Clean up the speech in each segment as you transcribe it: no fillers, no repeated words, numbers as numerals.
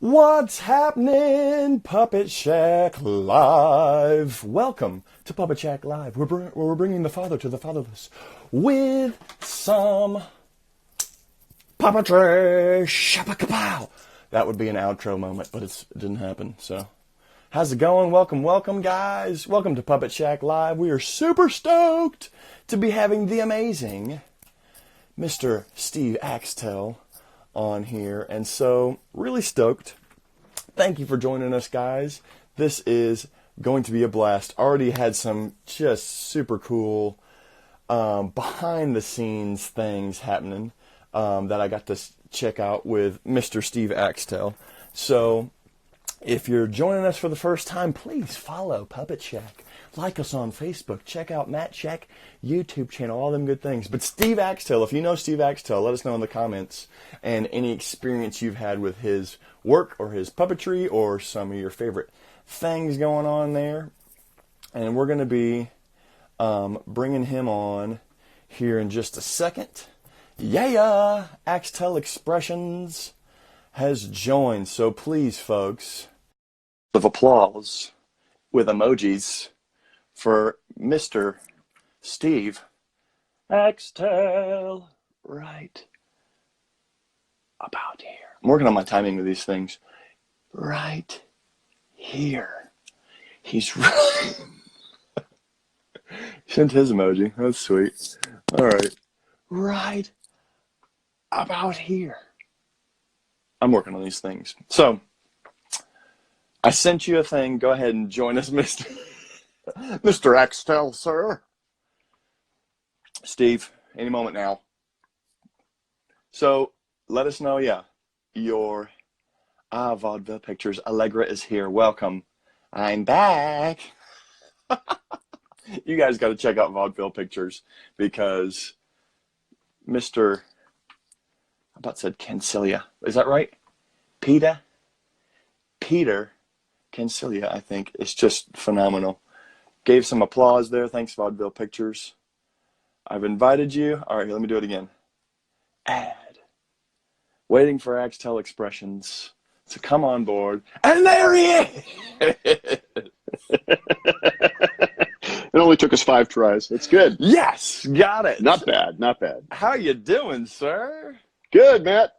What's happening, Puppet Shack Live? Welcome to Puppet Shack Live. We're bringing the father to the fatherless with some puppetry. Shabba-kapow. That would be an outro moment, but it didn't happen. So, how's it going? Welcome, guys. Welcome to Puppet Shack Live. We are super stoked to be having the amazing Mr. Steve Axtell on here, and so really stoked. Thank you for joining us, guys. This is going to be a blast. Already had some just super cool behind the scenes things happening that I got to check out with Mr. Steve Axtell. So if you're joining us for the first time, please follow Puppet Shack. Like us on Facebook. Check out Matt Shack YouTube channel. All them good things. But Steve Axtell, if you know Steve Axtell, let us know in the comments. And any experience you've had with his work or his puppetry or some of your favorite things going on there. And we're going to be bringing him on here in just a second. Yeah! Axtell Expressions has joined. So please, folks, of applause with emojis for Mr. Steve Axtell right about here. I'm working on my timing with these things. Right here. He's right. Sent his emoji. That's sweet. All right. Right about here. I'm working on these things. So, I sent you a thing. Go ahead and join us, Mr. Axtell, sir. Steve, any moment now. So, let us know, your vaudeville pictures. Allegra is here. Welcome. I'm back. You guys got to check out vaudeville pictures because Mr. I about said Cancilia. Is that right? Peter Cancilia, I think, is just phenomenal. Gave some applause there. Thanks, Vaudeville Pictures. I've invited you. All right, let me do it again. Add. Waiting for Axtell Expressions to come on board. And there he is! It only took us 5 tries. It's good. Yes, got it. Not bad, not bad. How you doing, sir? Good, Matt.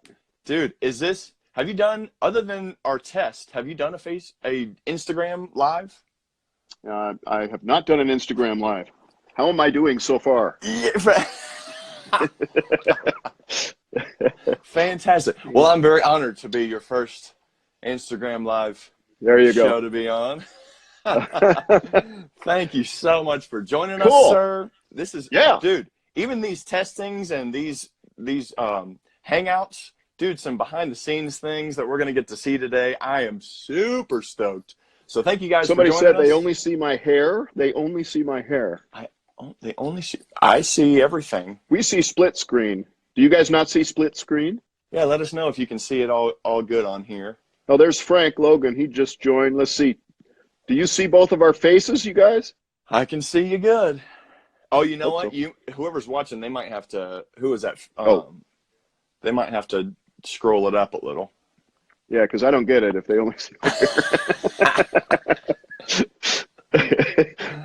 Dude, have you done, other than our test, have you done a Instagram Live? I have not done an Instagram Live. How am I doing so far? Fantastic. Well, I'm very honored to be your first Instagram Live show to be on. Thank you so much for joining us, sir. This is, dude, even these testings and these hangouts, dude, some behind the scenes things that we're going to get to see today. I am super stoked. So thank you guys for joining us. Somebody said they only see my hair. They only see my hair. I see everything. We see split screen. Do you guys not see split screen? Yeah, let us know if you can see it all good on here. Oh, there's Frank Logan. He just joined. Let's see. Do you see both of our faces, you guys? I can see you good. Oh, you know what? So. Whoever's watching, they might have to. Who is that? They might have to scroll it up a little. Yeah, because I don't get it if they only see my hair.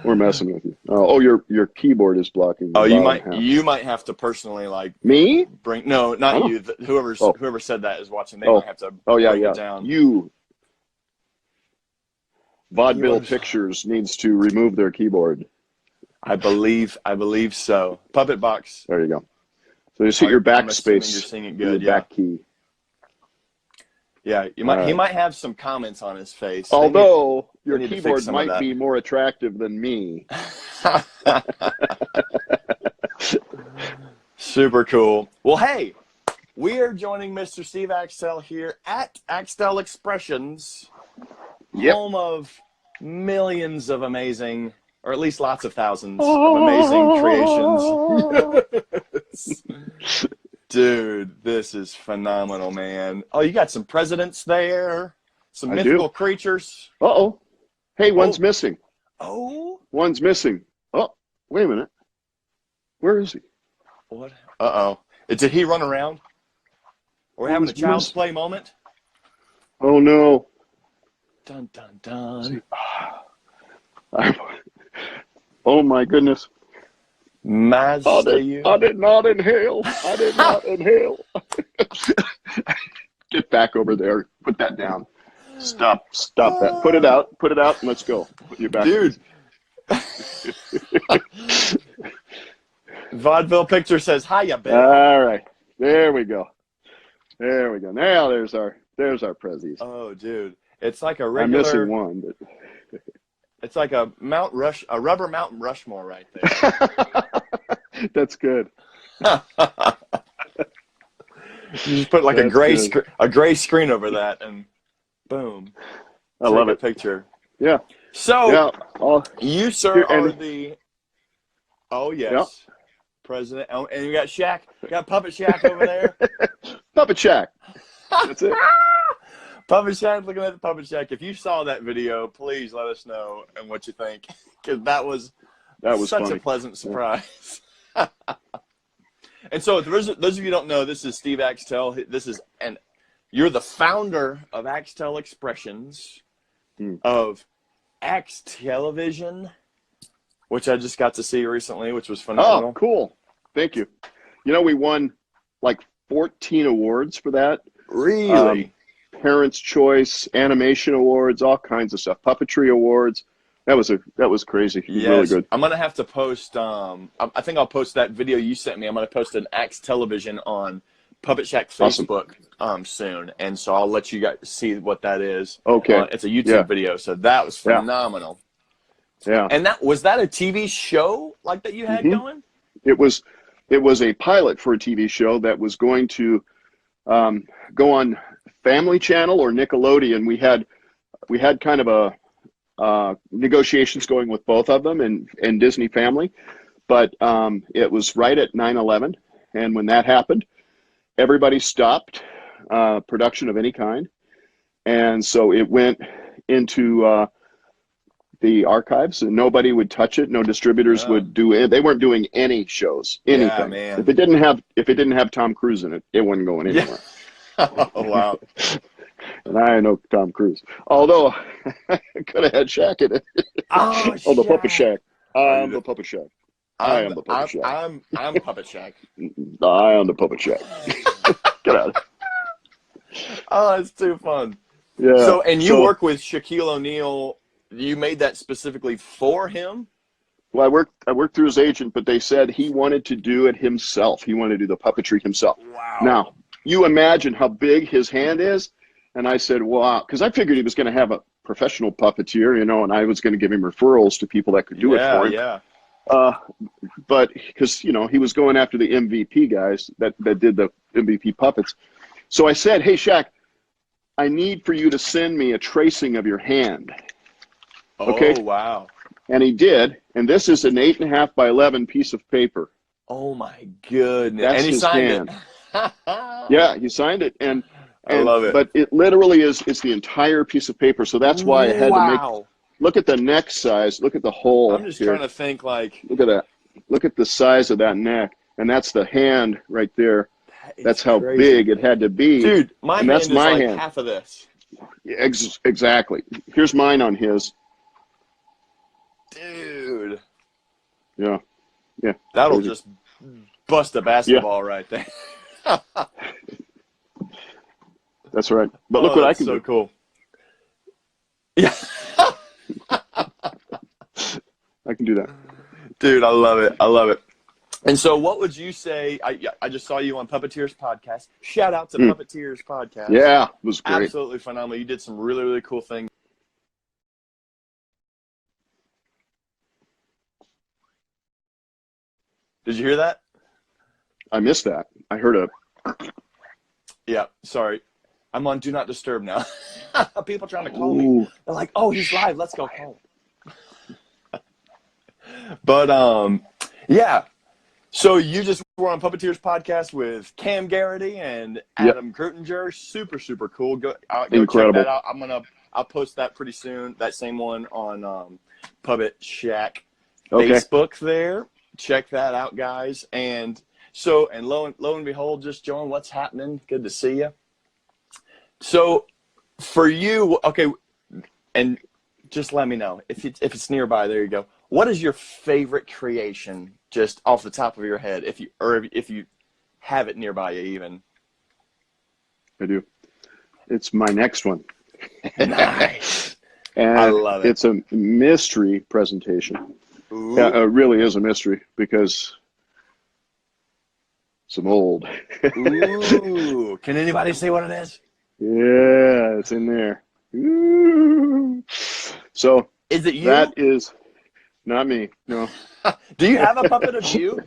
We're messing with you. Oh, your keyboard is blocking. Oh, you might have to personally me bring. No, not you. Whoever said that is watching. They might have to. Bring it down. You. Vaudeville Pictures needs to remove their keyboard. I believe so. Puppet Box. There you go. So just hit your backspace. You're seeing it good. Back key. Yeah, he might have some comments on his face. Although your keyboard might be more attractive than me. Super cool. Well, hey, we are joining Mr. Steve Axtell here at Axtell Expressions. Yep. Home of millions of amazing, or at least lots of thousands of amazing creations. Dude, this is phenomenal, man. Oh, you got some presidents there, some mythical creatures. Uh-oh. Hey, one's missing. Oh? One's missing. Oh, wait a minute. Where is he? What? Uh-oh. Did he run around? We're having a child's play moment? Oh no. Dun dun dun. Oh my goodness. Mazda you. I did not inhale. I did not inhale. Get back over there. Put that down. Stop that. Put it out, and let's go. Put your back. Dude. Vaudeville Picture says, hiya, babe. All right. There we go. Now there's our prezzies. Oh, dude. It's like a I'm regular. missing one, but it's like a rubber Mountain Rushmore right there. that's good. You just put like a gray screen over that, and boom. I love it. Picture. Yeah. So yeah. You, sir, are the. Oh yes. Yeah. President. Oh, and you got Shaq. You got Puppet Shack over there. Puppet Shack. That's it. Puppet Shack, looking at the Puppet Shack. If you saw that video, please let us know and what you think, because that was such funny. A pleasant surprise. Yeah. And so, those of you who don't know, this is Steve Axtell. You're the founder of Axtell Expressions, of Axe Television, which I just got to see recently, which was phenomenal. Oh, cool. Thank you. You know, we won like 14 awards for that. Really? Parents' Choice, Animation Awards, all kinds of stuff. Puppetry Awards. That was crazy. Yes. Really good. I'm gonna have to post. I think I'll post that video you sent me. I'm gonna post an Axe Television on Puppet Shack Facebook soon, and so I'll let you guys see what that is. Okay. It's a YouTube video, so that was phenomenal. Yeah. And was that a TV show like that you had going? It was a pilot for a TV show that was going to go on Family Channel or Nickelodeon. We had kind of a negotiations going with both of them and Disney Family, but it was right at 9/11, and when that happened, everybody stopped production of any kind, and so it went into the archives, and nobody would touch it. No distributors would do it. They weren't doing any shows, anything. Yeah, man. If it didn't have Tom Cruise in it, it wasn't going anywhere. Yeah. Oh wow. And I know Tom Cruise. Although I could have had Shaq in it. Oh, the Puppet Shack. I'm the Puppet Shack. I am the Puppet Shack. I'm Puppet Shack. I am the Puppet Shack. Get out. Oh, it's too fun. Yeah. So, and you work with Shaquille O'Neal. You made that specifically for him? Well, I worked through his agent, but they said he wanted to do it himself. He wanted to do the puppetry himself. Wow. Now, you imagine how big his hand is. And I said, wow, because I figured he was going to have a professional puppeteer, and I was going to give him referrals to people that could do it for him. Yeah. But because, he was going after the MVP guys that did the MVP puppets. So I said, hey, Shaq, I need for you to send me a tracing of your hand. Okay? Oh, wow. And he did. And this is an 8.5 by 11 piece of paper. Oh, my goodness. That's and he his signed hand. it. Yeah, he signed it. And I love it. But it literally it's the entire piece of paper. So that's why I had to make. Look at the neck size. Look at the hole. I'm just trying to think like. Look at that. Look at the size of that neck, and that's the hand right there. That's how big it had to be. Dude, my hand that's is my like hand. half of this. Exactly. Here's mine on his. Dude. Yeah. That'll just bust a basketball right there. That's right. But look what I can do. So cool. Yeah. I can do that. Dude, I love it. And so what would you say, I just saw you on Puppeteers Podcast. Shout out to Puppeteers Podcast. Yeah, it was great. Absolutely phenomenal. You did some really, really cool things. Did you hear that? I missed that. I heard a... Yeah, sorry. I'm on Do Not Disturb now. People trying to call me. They're like, oh, he's live. Let's go call him. But, yeah. So you just were on Puppeteers Podcast with Cam Garrity and Adam Kreutinger. Super, super cool. Go check that out. I'll post that pretty soon. That same one on Puppet Shack Facebook there. Check that out, guys. And so, lo and behold, just join. What's happening? Good to see you. So, For you, okay, and just let me know if it's nearby. There you go. What is your favorite creation, just off the top of your head, if you have it nearby you even? I do. It's my next one. Nice. And I love it. It's a mystery presentation. Ooh. It really is a mystery because I'm old. Ooh. Can anybody say what it is? Yeah, it's in there. Ooh. So Is it you? that is not me. No. Do you have a puppet of you?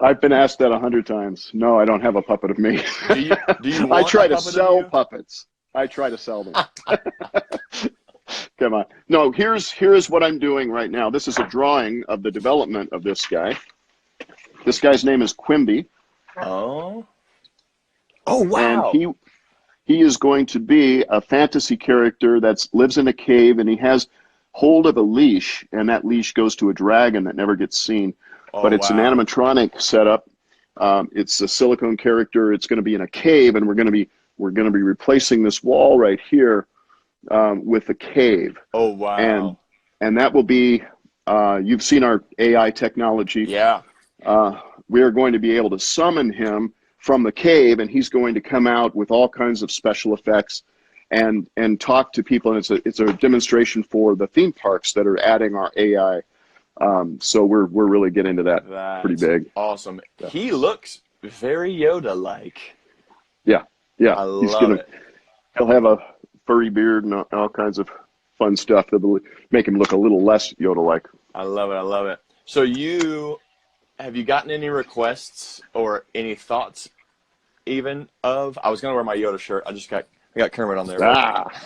I've been asked that 100 times. No, I don't have a puppet of me. Do you want I try a to puppet sell of you? puppets. I try to sell them. Come on. No, here's what I'm doing right now. This is a drawing of the development of this guy. This guy's name is Quimby. Oh. Oh, wow. And he is going to be a fantasy character that lives in a cave, and he has hold of a leash, and that leash goes to a dragon that never gets seen. Oh, but it's an animatronic setup. It's a silicone character. It's going to be in a cave, and we're going to be replacing this wall right here with a cave. Oh, wow. And that will be, you've seen our AI technology. Yeah. We are going to be able to summon him from the cave, and he's going to come out with all kinds of special effects and talk to people. And it's a demonstration for the theme parks that are adding our AI. So we're really getting into that. That's pretty big. Awesome. Yeah. He looks very Yoda-like. Yeah. I love it. He'll have a furry beard and all kinds of fun stuff that will make him look a little less Yoda-like. I love it. I love it. So have you gotten any requests or any thoughts even of? I was gonna wear my Yoda shirt. I got Kermit on there.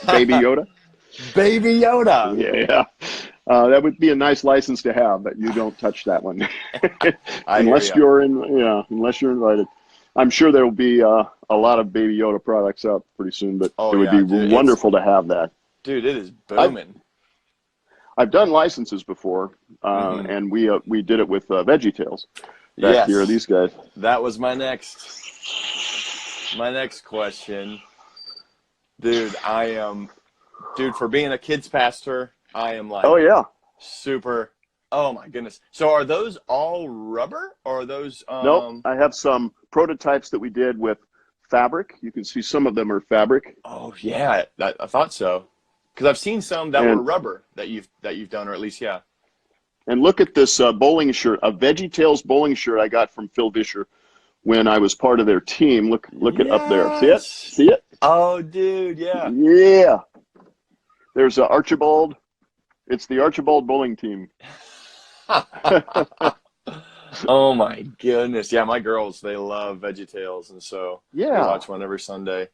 Baby Yoda. Baby Yoda. Yeah. That would be a nice license to have, but you don't touch that one unless you're invited. I'm sure there will be a lot of Baby Yoda products out pretty soon, but it would be wonderful to have that. Dude, it is booming. I've done licenses before, and we did it with VeggieTales back here. These guys. That was my next question, dude. For being a kids pastor, I am like, oh yeah, super. Oh my goodness. So are those all rubber, or are those? Nope. I have some prototypes that we did with fabric. You can see some of them are fabric. Oh yeah, I thought so. Because I've seen some that were rubber that you've done, or at least And look at this bowling shirt, a VeggieTales bowling shirt I got from Phil Vischer when I was part of their team. Look it up there. See it? See it? Oh, dude, yeah. Yeah. There's Archibald. It's the Archibald bowling team. Oh my goodness. Yeah, my girls, they love VeggieTales, and so we watch one every Sunday.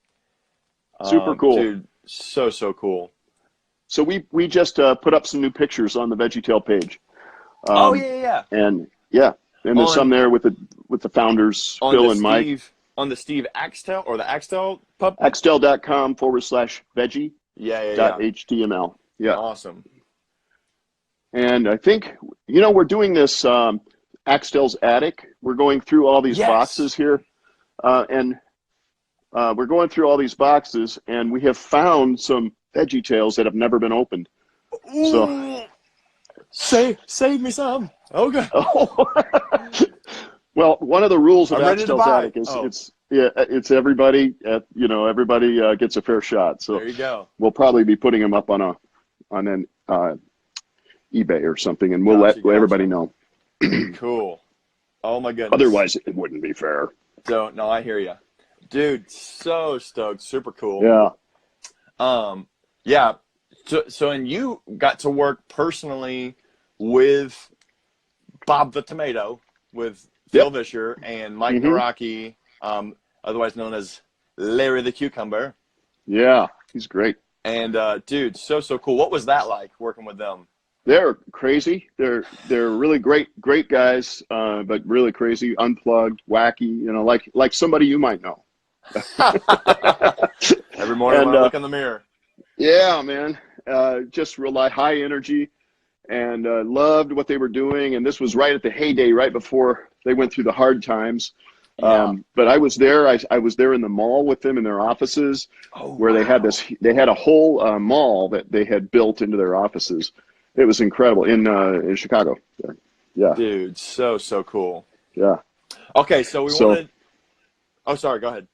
Super cool. Dude, so cool. So we just put up some new pictures on the VeggieTale page. And there's some there with the founders, Phil and Mike. On the Steve Axtell or the Axtell pup? Axtell.com/veggie. .html. Yeah. Awesome. And I think, we're doing this Axtell's Attic. We're going through all these boxes here. And we're going through all these boxes, and we have found some VeggieTales that have never been opened. Ooh. So save me some. Okay. Well, one of the rules of Axtell's Attic is it's everybody. Everybody gets a fair shot. So there you go. We'll probably be putting them up on an eBay or something, and we'll let everybody know. Cool. Oh my goodness. Otherwise, it wouldn't be fair. No, I hear you, dude. So stoked. Super cool. Yeah. Yeah. So and you got to work personally with Bob the Tomato, with Phil Vischer and Mike Naraki, otherwise known as Larry the Cucumber. Yeah, he's great. And dude, so cool. What was that like working with them? They're crazy. They're really great guys, but really crazy, unplugged, wacky. Like somebody you might know. Every morning when I look in the mirror. Yeah, man. Just really high energy, and loved what they were doing. And this was right at the heyday, right before they went through the hard times. Yeah. But I was there. I was there in the mall with them in their offices, where wow. they had this. They had a whole mall that they had built into their offices. It was incredible in Chicago. Yeah, Dude, so cool. yeah. Okay, so we So, wanted. Oh, sorry. Go ahead.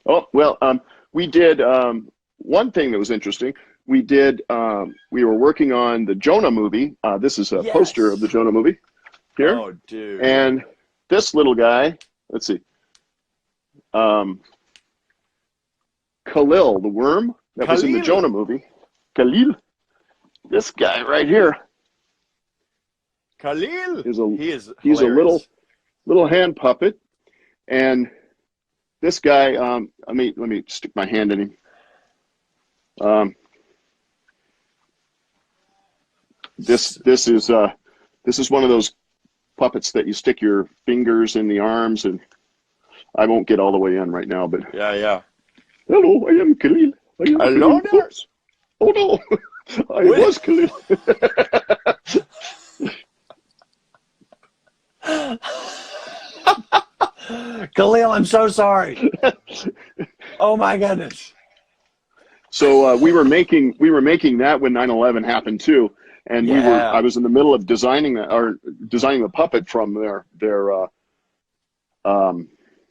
oh well, we did one thing that was interesting. We did. We were working on the Jonah movie. This is a poster of the Yes. Jonah movie here, Oh, dude. and this little guy. Let's see. Khalil, the worm that was in the Khalil. Jonah movie. Khalil, this guy right here Khalil. is He is he's a hilarious. little hand puppet, and this guy. Let me stick my hand in him. This is one of those puppets that you stick your fingers in the arms, and I won't get all the way in right now, but Yeah. hello, I am Khalil. I am Hello Khalil. there. Oops. Oh no, I Wait. was Khalil. Khalil, I'm so sorry. Oh my goodness. So we were making that when 9/11 happened too, and I was in the middle of designing the puppet from their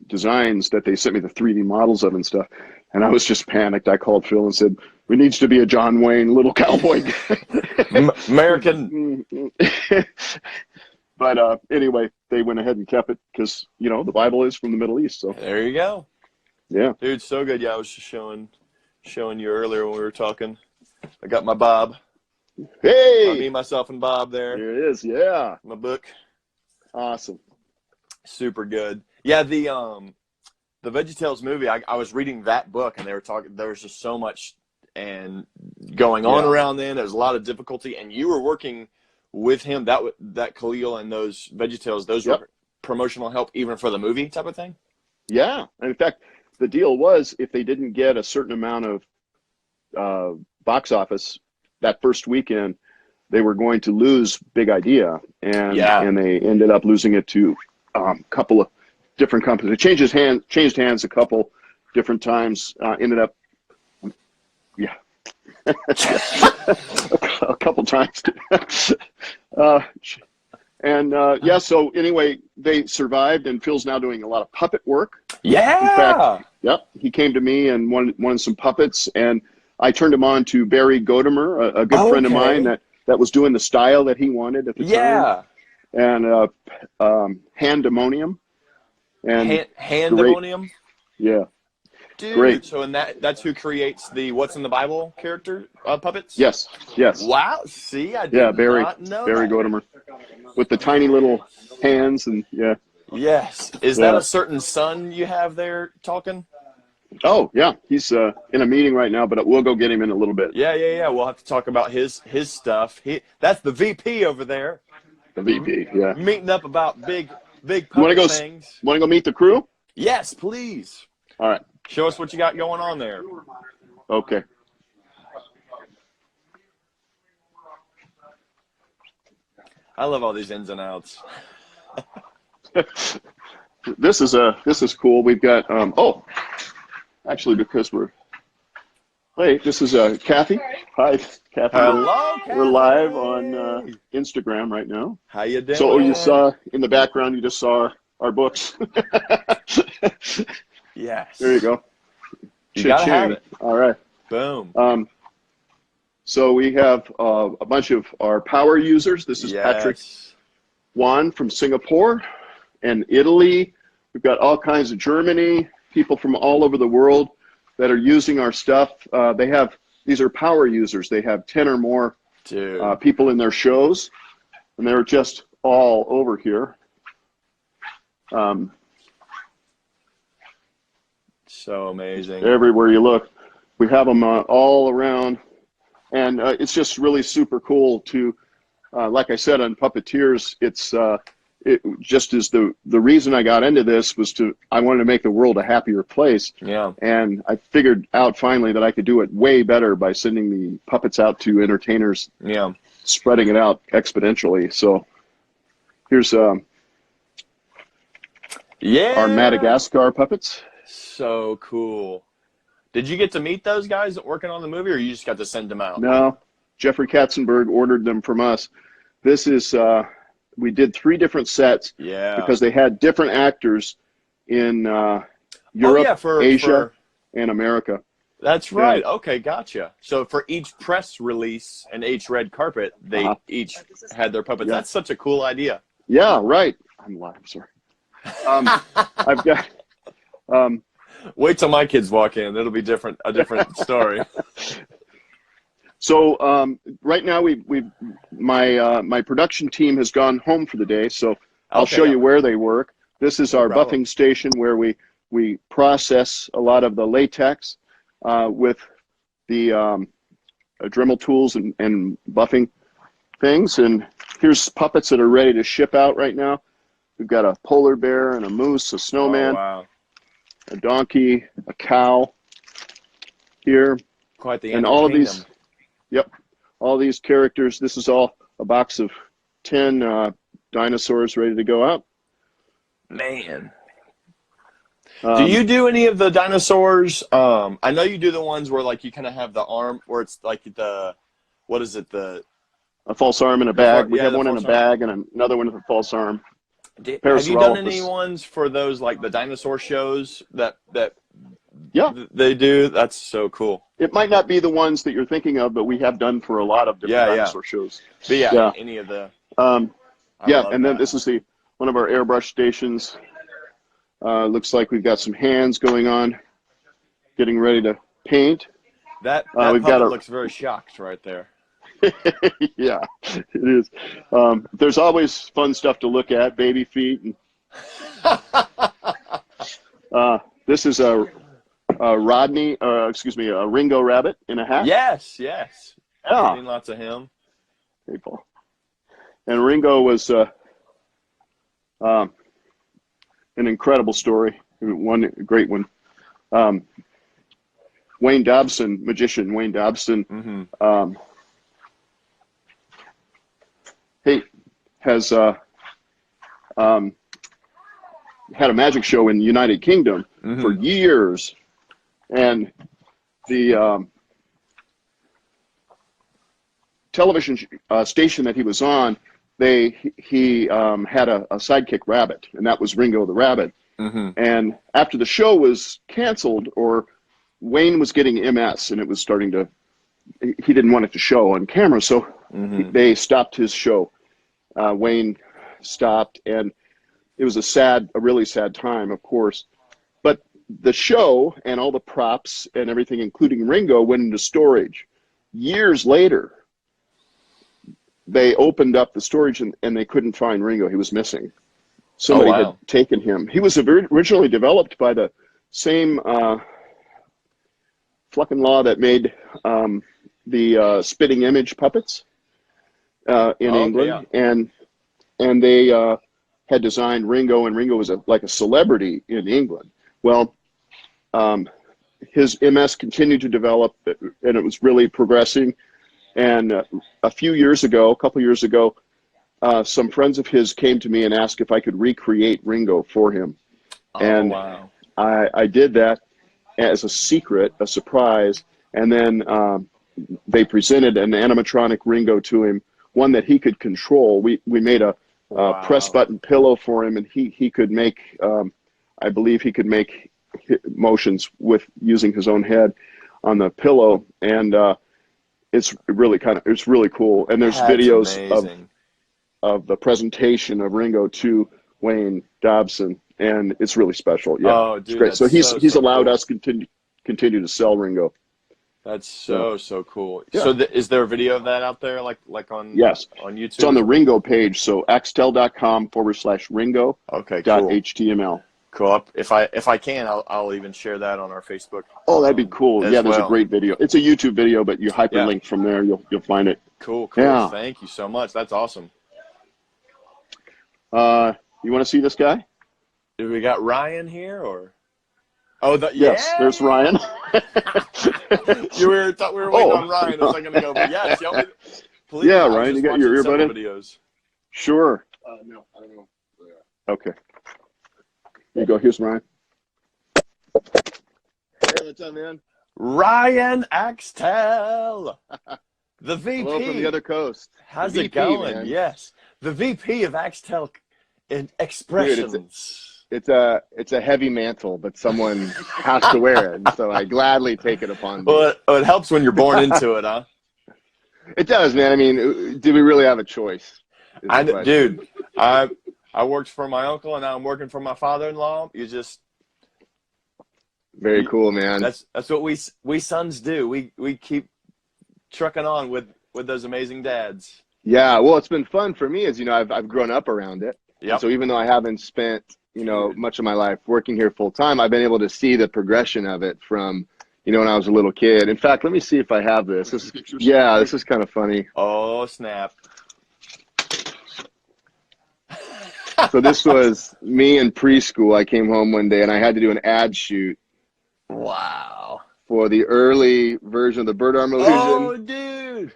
designs that they sent me the 3D models of and stuff, and I was just panicked. I called Phil and said, "We needs to be a John Wayne little cowboy guy." American. But anyway, they went ahead and kept it because the Bible is from the Middle East. So There you go. yeah, Dude, so good. Yeah, I was just showing you earlier when we were talking. I got my Bob. hey, Me, myself, and Bob there. here it is. Yeah, My book. awesome. Super good. Yeah, the VeggieTales movie, I was reading that book and they were talking, there was just so much and going on around then. There was a lot of difficulty, and you were working with him, that Khalil and those VeggieTales, those were promotional help even for the movie type of thing? Yeah. And in fact, the deal was if they didn't get a certain amount of box office that first weekend, they were going to lose Big Idea. And they ended up losing it to a couple of different companies. It changed hands a couple different times, ended up, a couple times. So anyway, they survived, and Phil's now doing a lot of puppet work. Yeah. In fact, he came to me and wanted some puppets, and I turned him on to Barry Godimer, a good friend of mine that was doing the style that he wanted at the time. And Handemonium. And Handemonium? Yeah. Dude, great. So that's who creates the What's in the Bible character puppets? Yes. Wow. See, I did not know Barry Godimer. With the tiny little hands and Yes. Is that a certain son you have there talking? Oh, yeah. He's in a meeting right now, but we'll go get him in a little bit. Yeah. We'll have to talk about his stuff. That's the VP over there. The VP, yeah. Meeting up about big puppet things. Want to go meet the crew? Yes, please. All right. Show us what you got going on there. Okay. I love all these ins and outs. This is cool. We've got actually, because this is Kathy. Hi, Kathy. Hello, Kathy. We're live on Instagram right now. How you doing? So you saw in the background, you just saw our books. Yes. There you go. You gotta have it. All right. Boom. So we have a bunch of our power users. This is Patrick Juan from Singapore and Italy. We've got all kinds of Germany, people from all over the world that are using our stuff. These are power users. They have 10 or more people in their shows, and they're just all over here. So amazing. Everywhere you look, we have them all around, and it's just really super cool to, like I said, on Puppeteers, it just is the reason I got into this was I wanted to make the world a happier place. Yeah. And I figured out finally that I could do it way better by sending the puppets out to entertainers. Yeah. Spreading it out exponentially. So here's our Yeah. Madagascar puppets. So cool. Did you get to meet those guys working on the movie, or you just got to send them out? No, Jeffrey Katzenberg ordered them from us. This is, we did 3 different sets Yeah. because they had different actors in Europe, yeah, Asia, and America. That's Yeah. right. Okay, gotcha. So for each press release and each red carpet, they each had their puppets. Yeah. That's such a cool idea. Yeah, right. I'm live, sorry. I've got. Wait till my kids walk in; it'll be a different story. So right now my production team has gone home for the day, so I'll show you where they work. This is our buffing station where we process a lot of the latex with the Dremel tools and buffing things. And here's puppets that are ready to ship out right now. We've got a polar bear and a moose, a snowman, a donkey, a cow here. Quite the and all of these. Yep, all these characters. This is all a box of 10 dinosaurs ready to go out. Man. Do you do any of the dinosaurs? I know you do the ones where like you kind of have the arm where it's like what is it? A false arm in a bag. We have one in a bag and another one with a false arm. Have you done any ones for those like the dinosaur shows that they do? That's so cool. It might not be the ones that you're thinking of, but we have done for a lot of different dinosaur shows. But any of the. And then this is one of our airbrush stations. Looks like we've got some hands going on, getting ready to paint. That puppet looks very shocked right there. Yeah, it is. There's always fun stuff to look at, baby feet. And, this is a Ringo rabbit in a hat. Yes. Yeah. I've seen lots of him. Hey, Paul. And Ringo was an incredible story, one great one. Magician Wayne Dobson, has had a magic show in the United Kingdom for years, and the television station that he was on, he had a sidekick rabbit, and that was Ringo the Rabbit. And after the show was canceled, or Wayne was getting MS, and it was starting to, he didn't want it to show on camera, so they stopped his show. Wayne stopped, and it was a really sad time, of course. But the show and all the props and everything, including Ringo, went into storage. Years later, they opened up the storage and they couldn't find Ringo. He was missing. Somebody had taken him. He was originally developed by the same Fluck and Law that made the spitting image puppets in England, and they had designed Ringo, and Ringo was like a celebrity in England. Well, his MS continued to develop, and it was really progressing. And a couple years ago, some friends of his came to me and asked if I could recreate Ringo for him. I did that as a secret, a surprise, and then they presented an animatronic Ringo to him, one that he could control. We made a press button pillow for him, and he could make, I believe he could make motions with using his own head on the pillow, and it's really cool. And there's videos of the presentation of Ringo to Wayne Dobson, and it's really special. Yeah, oh, dude, it's great. So he's allowed us continue to sell Ringo. That's so cool. Yeah. So is there a video of that out there, like on on YouTube? It's on the Ringo page. So axtell.com/Ringo. Okay, cool. .html. Cool. If I can, I'll even share that on our Facebook. Oh, that'd be cool. Yeah, there's a great video. It's a YouTube video, but you hyperlink from there, you'll find it. Cool. Yeah. Thank you so much. That's awesome. You want to see this guy? Do we got Ryan here, or? Yes, there's Ryan. we were waiting on Ryan a second ago, but yeah, please. Yeah, Ryan, you got your earbud in? Videos. Sure. No, I don't know. Okay. Here you go. Here's Ryan. Hey, what's up, man? Ryan Axtell, the VP. Hello from the other coast. How's VP, it going? man. Yes, the VP of Axtell Expressions. Dude, it's a heavy mantle, but someone has to wear it, and so I gladly take it upon me. Well, it helps when you're born into it, huh? It does, man. I mean, do we really have a choice? Dude, I worked for my uncle, and now I'm working for my father-in-law. Very cool, man. That's what we sons do. We keep trucking on with those amazing dads. Yeah, well, it's been fun for me, as you know, I've grown up around it. Yeah. So even though I haven't spent, much of my life working here full time, I've been able to see the progression of it from, when I was a little kid. In fact, let me see if I have this. This is kind of funny. Oh, snap. So this was me in preschool. I came home one day and I had to do an ad shoot. Wow. For the early version of the Bird Arm Illusion. Oh, dude.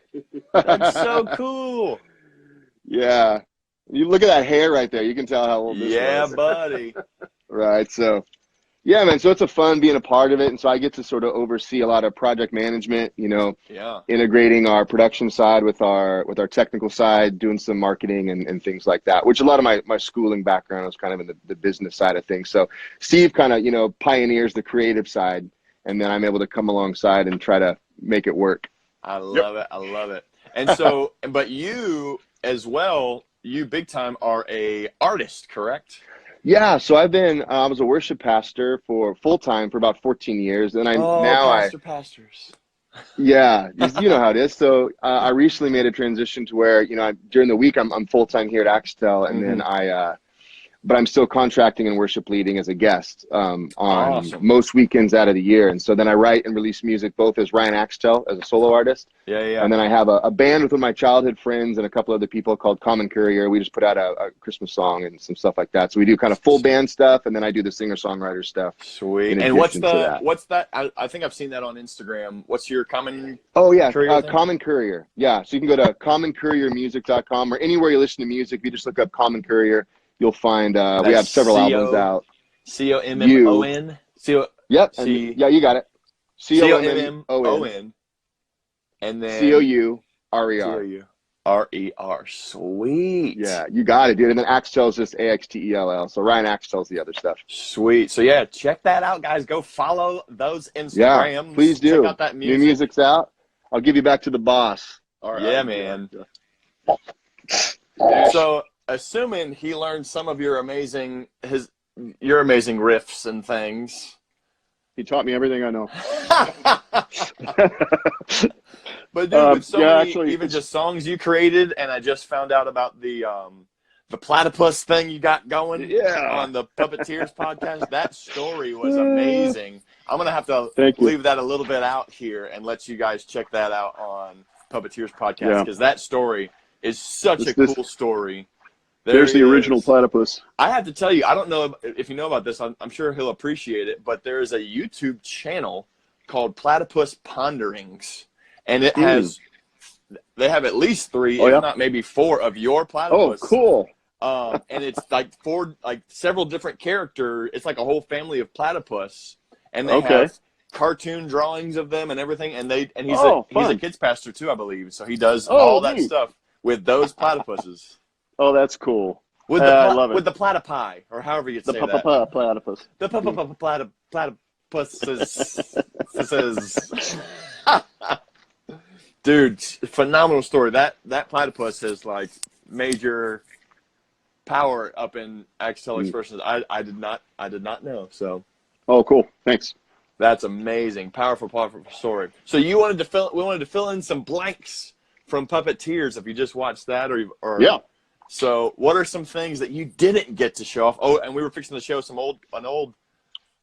That's so cool. Yeah. You look at that hair right there. You can tell how old this was. Yeah, buddy. Right. So, yeah, man. So it's a fun being a part of it. And so I get to sort of oversee a lot of project management, integrating our production side with our technical side, doing some marketing and things like that, which a lot of my schooling background was kind of in the business side of things. So Steve kind of, pioneers the creative side, and then I'm able to come alongside and try to make it work. I love it. I love it. And so, but you as well, you big time are a artist, correct? Yeah. So I was a worship pastor for full time for about 14 years. And pastors. Yeah. You know how it is. So I recently made a transition to where, during the week I'm full time here at Axtell, and then but I'm still contracting and worship leading as a guest on most weekends out of the year. And so then I write and release music both as Ryan Axtell as a solo artist. Yeah. And then I have a band with my childhood friends and a couple other people called Common Courier. We just put out a Christmas song and some stuff like that. So we do kind of full band stuff, and then I do the singer-songwriter stuff. Sweet. And what's that? I think I've seen that on Instagram. What's your Common Courier thing? Common Courier. Yeah. So you can go to commoncouriermusic.com, or anywhere you listen to music. If you just look up Common Courier, you'll find we have several albums out. COMMON? Yep. Yeah, you got it. COMMON. And then COURER. COURER. Sweet. Yeah, you got it, dude. And then Axtell is just AXTELL. So Ryan Axtell's the other stuff. Sweet. So yeah, check that out, guys. Go follow those Instagrams. Yeah, please do. Check out that music. New music's out. I'll give you back to the boss. All right. Yeah, man. So assuming he learned some of your amazing riffs and things. He taught me everything I know. But dude, with so many, even just songs you created, and I just found out about the platypus thing you got going on the Puppeteers podcast. That story was amazing. I'm gonna have to leave that a little bit out here and let you guys check that out on Puppeteers podcast, because that story is such a cool story. There's the original platypus. I have to tell you, I don't know if you know about this. I'm sure he'll appreciate it, but there is a YouTube channel called Platypus Ponderings, and it has they have at least 3, if not maybe 4 of your platypus. Oh, cool. And it's like several different characters. It's like a whole family of platypus, and they have cartoon drawings of them and everything. And he's a kids pastor too, I believe. So he does all that stuff with those platypuses. Oh, that's cool. I love it. With the platypi, or however you say that. The platypus. The platypuses. Dude, phenomenal story. That platypus has like major power up in Axtell Expressions. I did not know. So. Oh, cool. Thanks. That's amazing. Powerful story. So we wanted to fill in some blanks from Puppeteers. If you just watched that, or yeah. So, what are some things that you didn't get to show off? Oh, and we were fixing to show an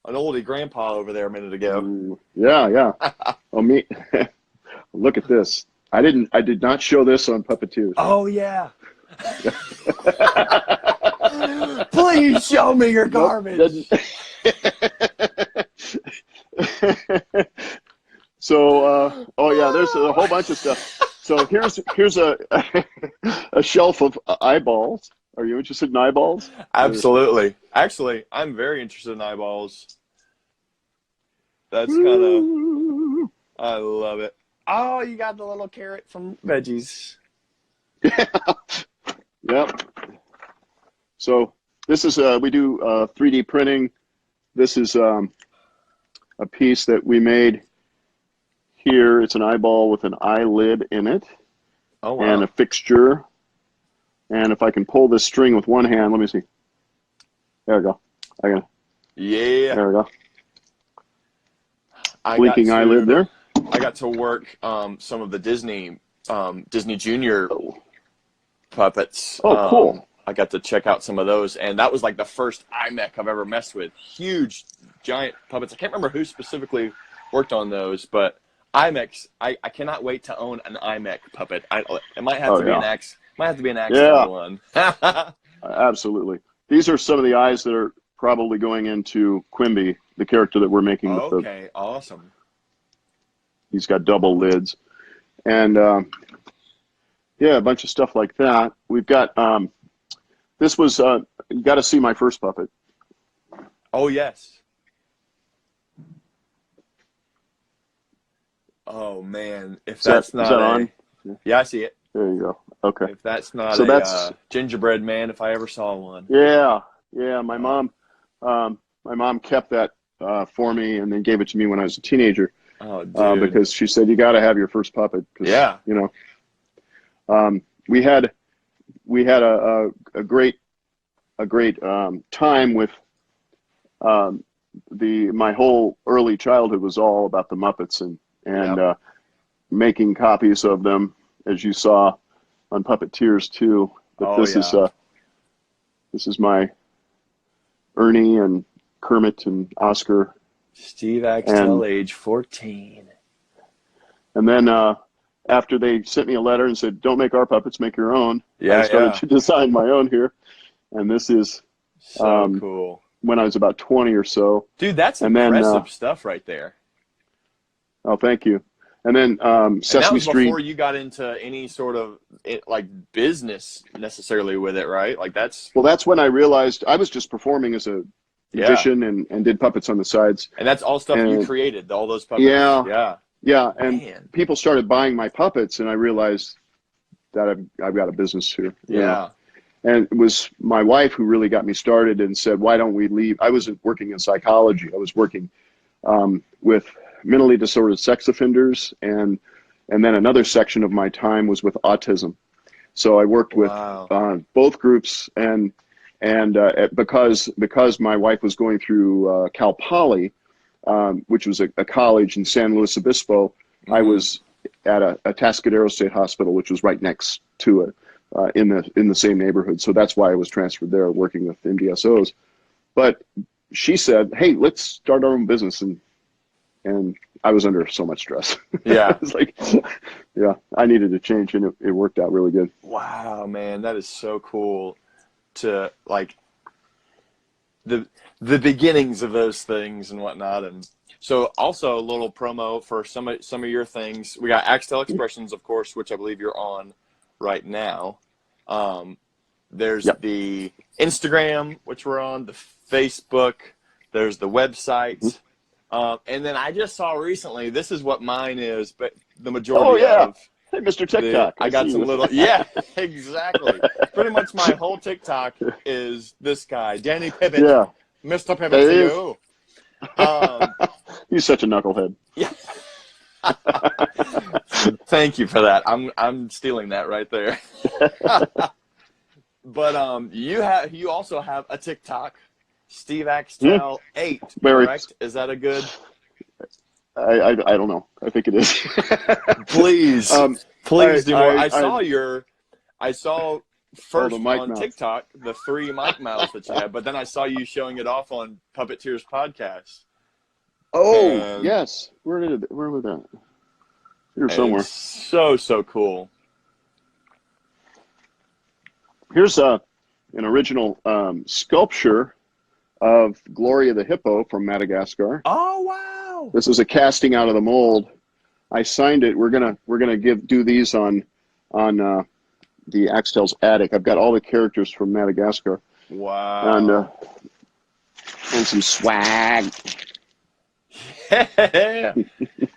oldie grandpa over there a minute ago. Yeah. Oh, me. Look at this. I did not show this on Puppeteers. Oh yeah. Please show me your garbage. So, there's a whole bunch of stuff. So here's a shelf of eyeballs. Are you interested in eyeballs? Absolutely. Actually, I'm very interested in eyeballs. That's kind of, I love it. Oh, you got the little carrot from Veggies. Yeah. Yep. So this is, we do 3D printing. This is a piece that we made here. It's an eyeball with an eyelid in it. Oh, wow. And a fixture. And if I can pull this string with one hand, let me see. There we go. Yeah. There we go. Blinking eyelid there. I got to work some of the Disney Junior puppets. Oh, cool. I got to check out some of those, and that was like the first iMech I've ever messed with. Huge, giant puppets. I can't remember who specifically worked on those, but iMechs, I cannot wait to own an iMech puppet. It might have to be an X. Might have to be an Axtell one. Absolutely. These are some of the eyes that are probably going into Quimby, the character that we're making. Okay, awesome. He's got double lids. And, yeah, a bunch of stuff like that. We've got, this was, you got to see my first puppet. Oh, yes. Oh, man. If that's not on? Yeah, I see it. There you go. Okay. If that's not that's gingerbread man, if I ever saw one. Yeah. Yeah. My mom kept that for me and then gave it to me when I was a teenager. Oh, dude. Because she said, you got to have your first puppet. Yeah. You know, we had a great time with, my whole early childhood was all about the Muppets and making copies of them, as you saw on Puppeteers too. But this is my Ernie and Kermit and Oscar. Steve Axtell, age 14. And then after they sent me a letter and said, don't make our puppets, make your own. Yeah, I started to design my own here. And this is so cool. When I was about 20 or so. Dude, that's impressive stuff right there. Oh, thank you. And then Sesame Street. Before you got into any sort of like business necessarily with it, right? Like that's when I realized I was just performing as a magician and did puppets on the sides. And that's all stuff you created, all those puppets. Yeah. And people started buying my puppets, and I realized that I've got a business here. You know? And it was my wife who really got me started and said, why don't we leave? I wasn't working in psychology. I was working with mentally disordered sex offenders, and then another section of my time was with autism. So I worked with both groups, and because my wife was going through Cal Poly, which was a college in San Luis Obispo, I was at a Atascadero State Hospital, which was right next to it, in the same neighborhood. So that's why I was transferred there, working with MDSOs. But she said, "Hey, let's start our own business," and I was under so much stress. Yeah. It's like, I needed to change, and it worked out really good. Wow, man, that is so cool to like the beginnings of those things and whatnot. And so also a little promo for some of your things. We got Axtell Expressions, of course, which I believe you're on right now. There's the Instagram, which we're on, the Facebook, there's the website. And then I just saw recently, this is what mine is, but the majority of. Hey, Mr. TikTok. I got some little, exactly. Pretty much my whole TikTok is this guy, Danny Pivot. Yeah. Mr. Pivot to you. He's such a knucklehead. Yeah. Thank you for that. I'm stealing that right there. But you also have a TikTok, Steve Axtell 8. Correct? Is that a good? I don't know. I think it is. Please do more. I saw first on TikTok the 3 mic mouths that you had, but then I saw you showing it off on Puppeteers podcast. Oh, yes. Where was that? Here somewhere. So cool. Here's an original sculpture of Gloria the Hippo from Madagascar. Oh, wow. This is a casting out of the mold. I signed it. We're gonna do these on the Axtell's attic. I've got all the characters from Madagascar. Wow. And some swag. Yeah.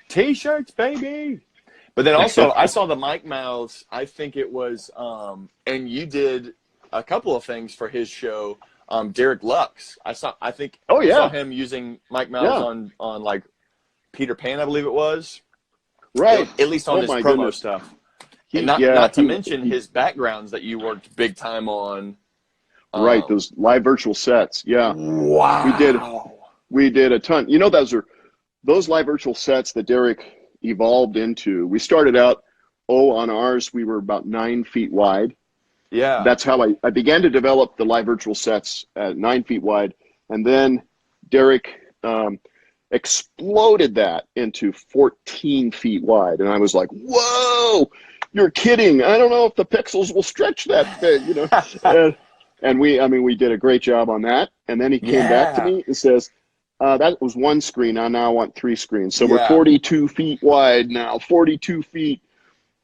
T-shirts, baby. But then also, I saw the Mike Mouths. I think it was, and you did a couple of things for his show. Derek Lux. I saw him using Mike Mouths on like Peter Pan, I believe it was. Right. At least on his promo stuff. Not to mention his backgrounds that you worked big time on. Right, those live virtual sets. Yeah. Wow. We did a ton. You know, those live virtual sets that Derek evolved into. We started out, on ours, we were about 9 feet wide. Yeah. That's how I began to develop the live virtual sets at 9 feet wide. And then Derek exploded that into 14 feet wide. And I was like, whoa, you're kidding. I don't know if the pixels will stretch that big, you know. And we did a great job on that. And then he came back to me and says, that was one screen. I now want 3 screens. So we're 42 feet wide now, 42 feet.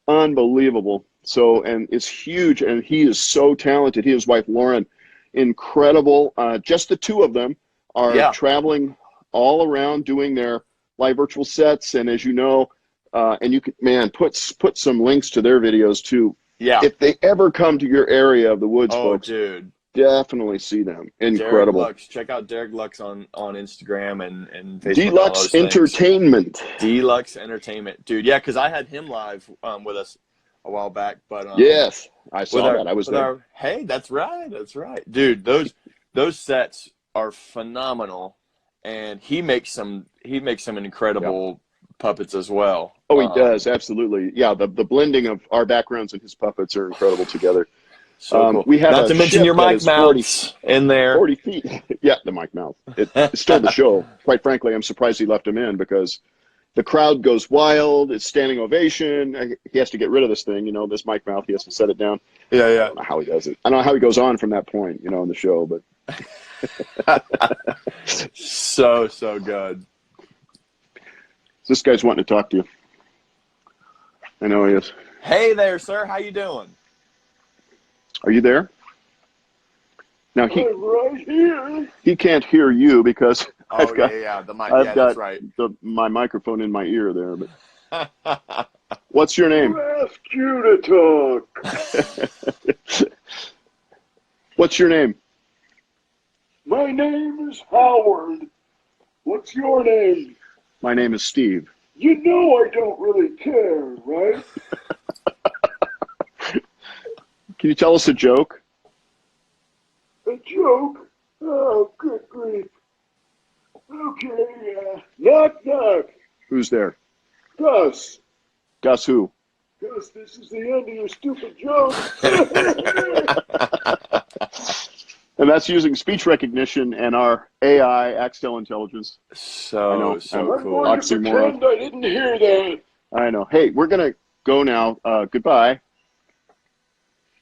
Unbelievable. So, and it's huge. And he is so talented. He and his wife, Lauren, incredible. Just the two of them are traveling all around doing their live virtual sets. And as you know, and you can, put some links to their videos too. Yeah. If they ever come to your area of the woods, folks, dude, definitely see them. Incredible. Derek Lux. Check out Derek Lux on Instagram and Facebook. Deluxe Entertainment. Deluxe Entertainment. Dude, yeah, because I had him live with us a while back. But yes, I saw that. I was there. Hey, that's right. That's right. Dude, those sets are phenomenal. And he makes some incredible puppets as well. Oh, he does, absolutely. Yeah, the blending of our backgrounds and his puppets are incredible together. So cool. We have not to mention your Mike Mouths in there. 40 feet. Yeah, the Mike Mouth. It stole the show. Quite frankly, I'm surprised he left him in because the crowd goes wild. It's standing ovation. He has to get rid of this thing, this Mike Mouth. He has to set it down. Yeah. I don't know how he does it. I don't know how he goes on from that point, in the show, but. So good. This guy's wanting to talk to you. I know he is. Hey there, sir. How you doing? Are you there? Now I'm right here. He can't hear you because I've got that's right. my microphone in my ear there. But what's your name? Who asked you to talk? What's your name? My name is Howard. What's your name? My name is Steve. You know I don't really care, right? Can you tell us a joke? A joke? Oh, good grief. Okay, knock, knock. Who's there? Gus. Gus who? Gus, this is the end of your stupid joke. And that's using speech recognition and our AI, Axtell intelligence. So cool. I'm going to pretend I didn't hear that. I know. Hey, we're going to go now. Goodbye.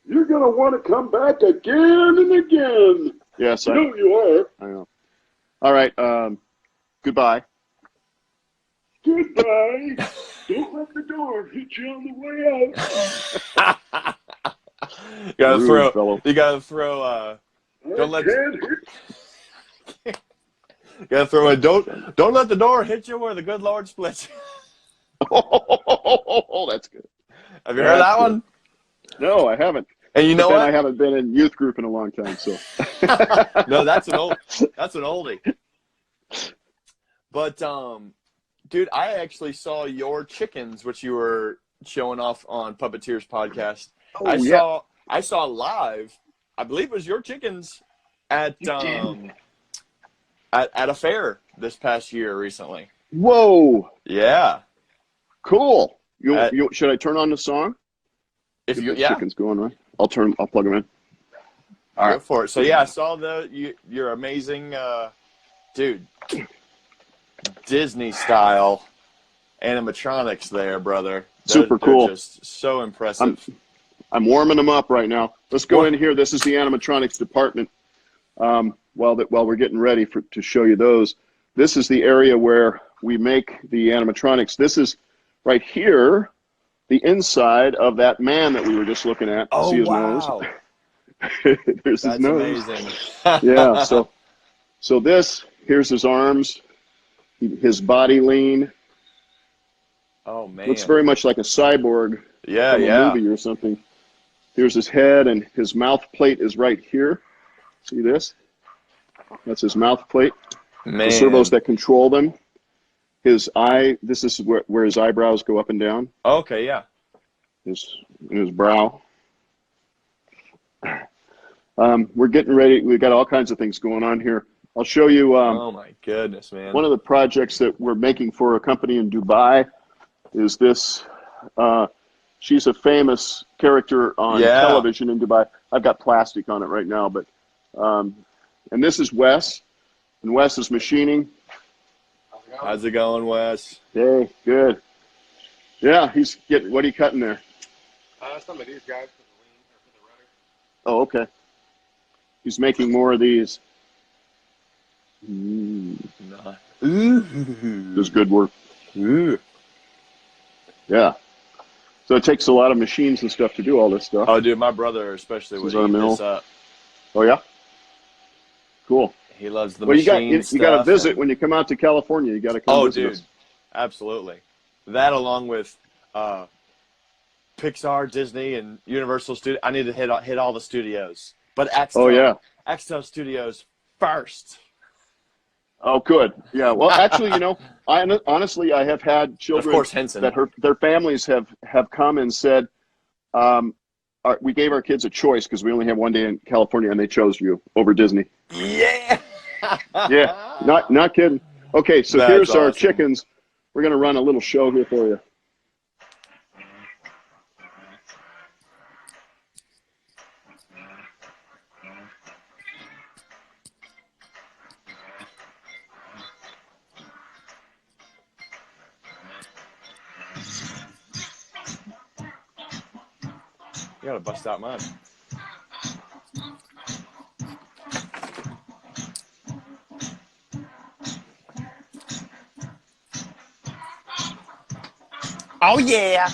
You're going to want to come back again and again. Yes, I know you are. I know. All right. Goodbye. Goodbye. Don't let the door hit you on the way out. You gotta throw don't let don't let the door hit you where the good Lord splits you. Oh, that's good. Have you heard that one? No, I haven't. And you know what? I haven't been in youth group in a long time, so. No, that's an oldie. But dude, I actually saw your chickens, which you were showing off on Puppeteers podcast. Oh, I saw live. I believe it was your chickens at a fair this past year recently. Whoa! Yeah. Cool. Should I turn on the song? If you chickens going right, I'll plug them in. All right, for it. So yeah, I saw your amazing, dude, Disney style animatronics there, brother. Super cool. They're just so impressive. I'm warming them up right now. Let's go in here. This is the animatronics department. While we're getting ready to show you those, this is the area where we make the animatronics. This is right here. the inside of that man that we were just looking at. Oh, see his wow. nose? There's his nose. Amazing. Yeah. So here's his arms, his body lean. Oh, man. Looks very much like a cyborg Yeah, from a movie or something. Here's his head, and his mouth plate is right here. See this? That's his mouth plate. Man. The servos that control them. His eye, this is where his eyebrows go up and down. Okay, yeah. His brow. We're getting ready. We've got all kinds of things going on here. I'll show you. Oh, my goodness, man. One of the projects that we're making for a company in Dubai is this. She's a famous character on television in Dubai. I've got plastic on it right now, but and this is Wes, and Wes is machining. How's it going, Wes? Hey, good. Yeah, he's getting. What are you cutting there? Some of these guys for the lean or for the rudder. Oh, okay. He's making more of these. Nice. Ooh. Does good work. Ooh. Yeah. So it takes a lot of machines and stuff to do all this stuff. Oh, dude, my brother especially would eat this up. Oh, yeah? Cool. He loves the well, machine you got to visit when you come out to California. You got to come visit us. Absolutely. That along with Pixar, Disney, and Universal Studios. I need to hit all the studios. But Axtell Studios first. Oh, good. Yeah. Well, actually, honestly, I have had children of course, Henson. that their families have come and said, we gave our kids a choice because we only have one day in California, and they chose you over Disney. Yeah. Yeah. Not kidding. Okay, so here's our chickens. We're going to run a little show here for you. You gotta bust out mine. Oh yeah.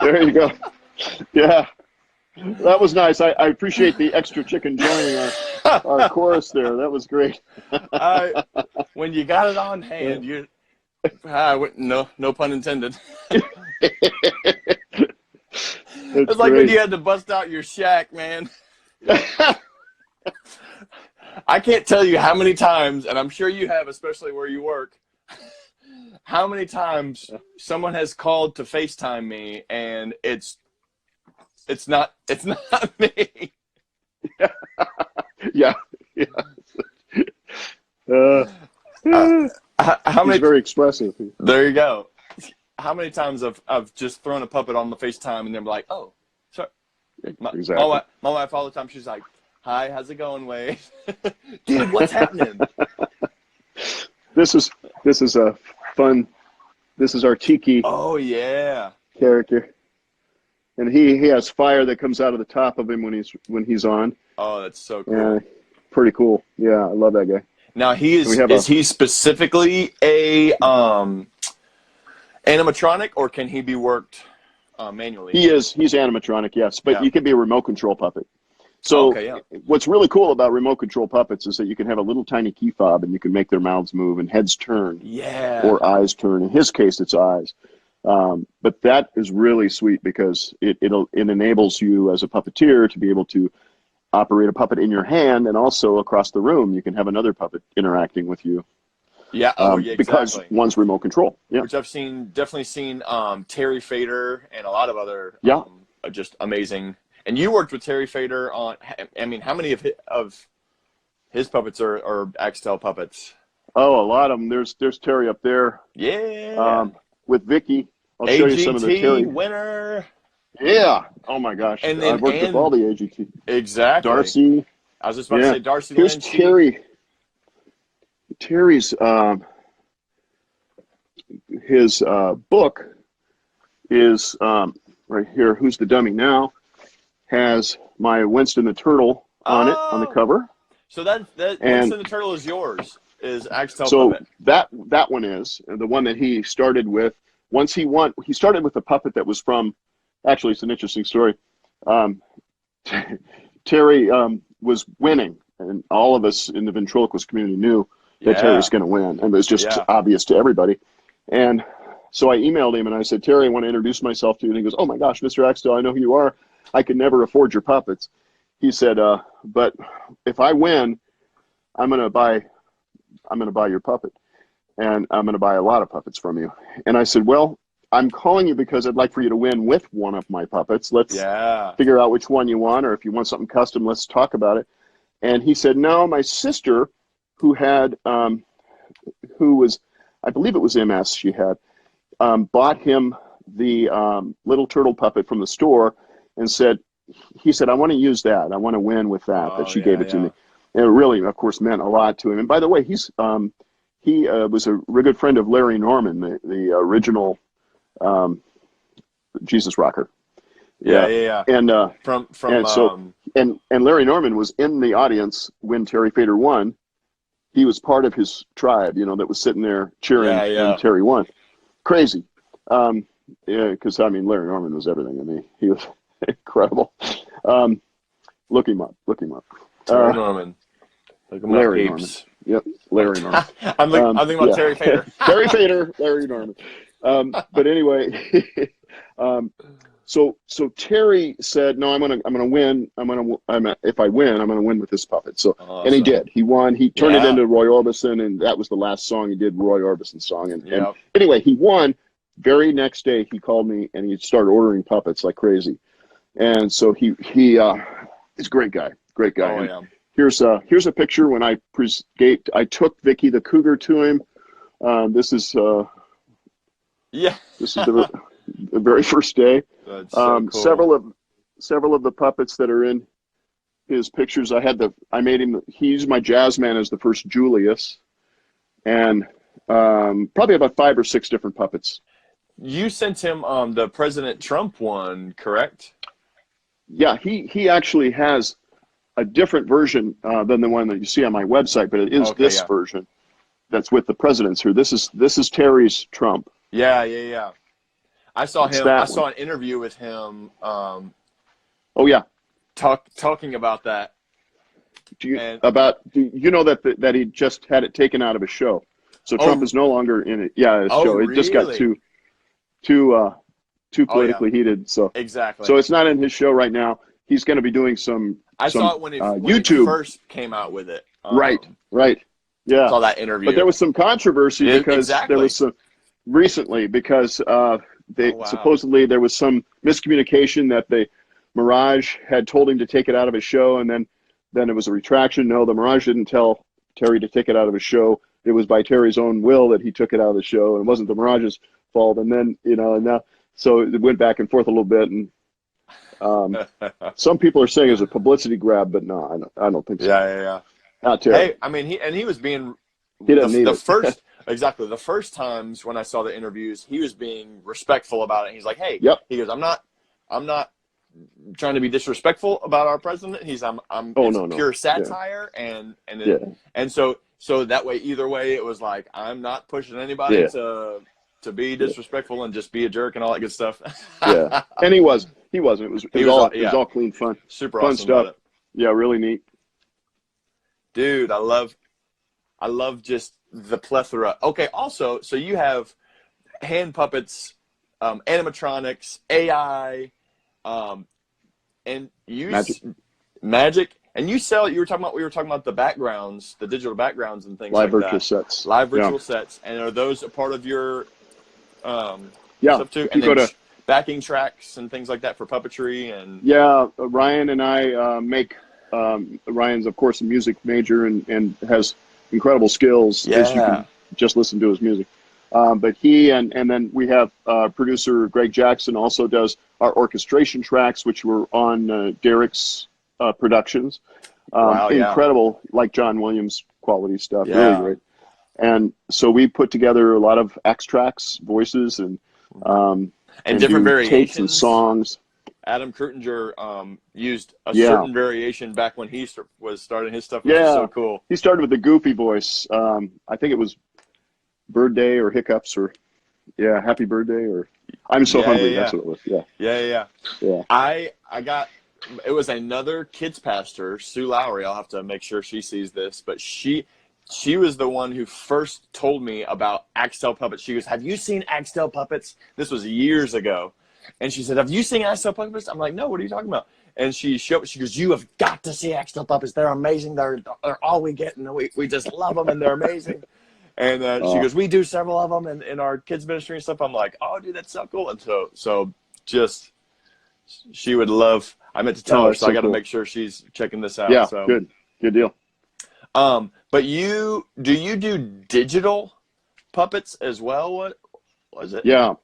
There you go. Yeah, that was nice. I appreciate the extra chicken joining our chorus there. That was great. When you got it on hand, you no pun intended. It's like when you had to bust out your shack, man. I can't tell you how many times, and I'm sure you have, especially where you work, how many times someone has called to FaceTime me and it's not me. Yeah. How many? He's very expressive. There you go. How many times I've just thrown a puppet on the FaceTime and they're like, "Oh, sorry." Exactly. My wife all the time. She's like, "Hi, how's it going, Wade?" Dude, what's happening? This is a fun. This is our Tiki. Oh yeah. Character, and he has fire that comes out of the top of him when he's on. Oh, that's so cool. Yeah, pretty cool. Yeah, I love that guy. Now is he specifically a animatronic, or can he be worked manually? He's animatronic, yes, but you can be a remote control puppet. So Okay, yeah. what's really cool about remote control puppets is that you can have a little tiny key fob and you can make their mouths move and heads turn Yeah. or eyes turn. In his case, it's eyes. But that is really sweet because it enables you as a puppeteer to be able to operate a puppet in your hand, and also across the room you can have another puppet interacting with you. Yeah. Oh, yeah, Because exactly. one's remote control. Yeah. Which I've definitely seen Terry Fader and a lot of other Yeah. just amazing. And you worked with Terry Fader on. I mean, how many of his puppets are Axtell puppets? Oh, a lot of them. There's Terry up there. Yeah. With Vicky. I'll show you some of the AGT Terry. winner. Yeah. Oh my gosh. And then I've worked with all the AGT. Exactly. Darcy. I was just about to say Darcy Here's Lynch. Terry. Terry's his book is right here. Who's the Dummy Now? Has my Winston the Turtle on it on the cover. So that Winston the Turtle is yours. Is Axtell So puppet. that one is the one that he started with. Once he started with a puppet that was from. Actually, it's an interesting story. Terry was winning, and all of us in the ventriloquist community knew that Terry was going to win, and it was just obvious to everybody. And so I emailed him and I said, Terry, I want to introduce myself to you. And he goes, oh my gosh, Mr. Axtell, I know who you are. I could never afford your puppets. He said, but if I win, I'm going to buy your puppet, and I'm going to buy a lot of puppets from you. And I said, well, I'm calling you because I'd like for you to win with one of my puppets. Let's figure out which one you want, or if you want something custom, let's talk about it. And he said, no, my sister, who was, I believe it was MS she had, bought him the little turtle puppet from the store and he said, I want to use that. I want to win with that she gave it to me. And it really, of course, meant a lot to him. And by the way, he was a really good friend of Larry Norman, the original Jesus rocker. Yeah. And from and Larry Norman was in the audience when Terry Fader won. He was part of his tribe, that was sitting there cheering when Terry won. Crazy. Because I mean, Larry Norman was everything to me. He was incredible. Look him up. Terry Norman. Look him Larry up, Norman. peeps. Yep, Larry Norman. I'm thinking about Terry Fader. Terry Fader, Larry Norman. But anyway, so Terry said, no, I'm gonna win. If I win, I'm gonna win with this puppet. So and he did. He won. He turned it into Roy Orbison, and that was the last song he did, Roy Orbison's song. And anyway, he won. Very next day, he called me and he started ordering puppets like crazy. And so he's a great guy. Great guy. Oh, yeah. Here's a picture when I took Vicky the Cougar to him. This is the very first day. That's so cool. Several of the puppets that are in his pictures, I made him. He used my jazz man as the first Julius, and probably about 5 or 6 different puppets. You sent him the President Trump one, correct? Yeah, he actually has a different version than the one that you see on my website, but it is this version that's with the presidents here. This is Terry's Trump. Yeah. I saw him. I saw an interview with him. Talking about that. Do you know that he just had it taken out of his show? So Trump is no longer in it. Yeah, his show. It just got too politically heated. So exactly. So it's not in his show right now. He's going to be doing some. I saw it when YouTube he first came out with it. Right. Yeah. I saw that interview. But there was some controversy because there was some recently because supposedly there was some miscommunication that the Mirage had told him to take it out of his show, and then it was a retraction. No, the Mirage didn't tell Terry to take it out of his show. It was by Terry's own will that he took it out of the show, and it wasn't the Mirage's fault. And then and now so it went back and forth a little bit, and some people are saying it's a publicity grab, but no, I don't think so. Yeah. Not Terry. Hey, I mean, he was being the first times when I saw the interviews, he was being respectful about it. He's like, hey, he goes, I'm not trying to be disrespectful about our president. Pure satire, and so that way, either way, it was like I'm not pushing anybody to be disrespectful and just be a jerk and all that good stuff. And he wasn't. It was all clean fun. Super fun awesome stuff. Yeah, really neat. Dude, I love just the plethora. Okay, also, so you have hand puppets, animatronics, AI, and magic, and you sell. We were talking about the backgrounds, the digital backgrounds and things Live like virtual that. sets. Live virtual sets, and are those a part of your stuff too? If And you then go to backing tracks and things like that for puppetry and Ryan and I make. Ryan's of course a music major and has incredible skills, as you can just listen to his music. But he and then we have producer Greg Jackson also does our orchestration tracks, which were on Derek's productions. Incredible, like John Williams quality stuff. Really great. And so we put together a lot of X tracks, voices, and different variations tapes and songs. Adam Kreutinger used a certain variation back when he was starting his stuff, which is so cool. He started with the goofy voice. I think it was Bird Day or Hiccups or Happy Birthday or I'm So Hungry. That's what it was. Yeah. I got, it was another kids pastor, Sue Lowry. I'll have to make sure she sees this, but she was the one who first told me about Axtell puppets. She goes, "Have you seen Axtell puppets?" This was years ago. And she said, "Have you seen Axtell puppets?" I'm like, "No, what are you talking about?" And she goes, "You have got to see Axtell puppets. They're amazing. They're all we get, and we just love them, and they're amazing." And she goes, "We do several of them in our kids ministry and stuff." I'm like, "Oh, dude, that's so cool." And so just she would love. I meant to tell her, so I got to make sure she's checking this out. Yeah, so. good deal. But do you do digital puppets as well? What was it? Yeah.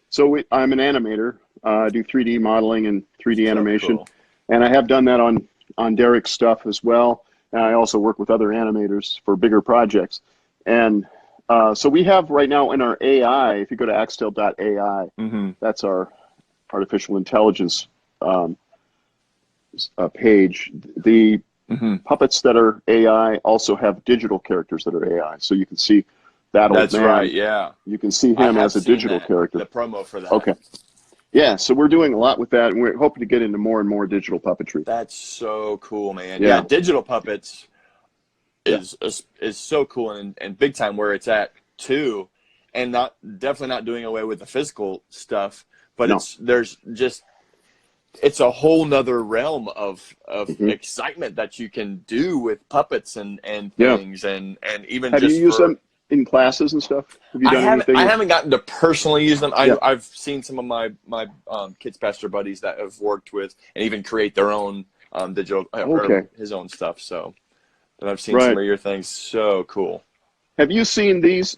So I'm an animator. I do 3D modeling and 3D animation. Cool. And I have done that on Derek's stuff as well. And I also work with other animators for bigger projects. And so we have right now in our AI, if you go to axtell.ai, that's our artificial intelligence page. The puppets that are AI also have digital characters that are AI. So you can see that old man. That's right, yeah. You can see him as a digital character. The promo for that. Okay. Yeah, so we're doing a lot with that, and we're hoping to get into more and more digital puppetry. That's so cool, man. Yeah, digital puppets is so cool and big time where it's at too, and definitely not doing away with the physical stuff, but it's a whole nother realm of excitement that you can do with puppets and things and even have you used them in classes and stuff? Have you done anything? I haven't gotten to personally use them. I've seen some of my kids pastor buddies that have worked with and even create their own digital his own stuff. So, but I've seen some of your things. So cool. Have you seen these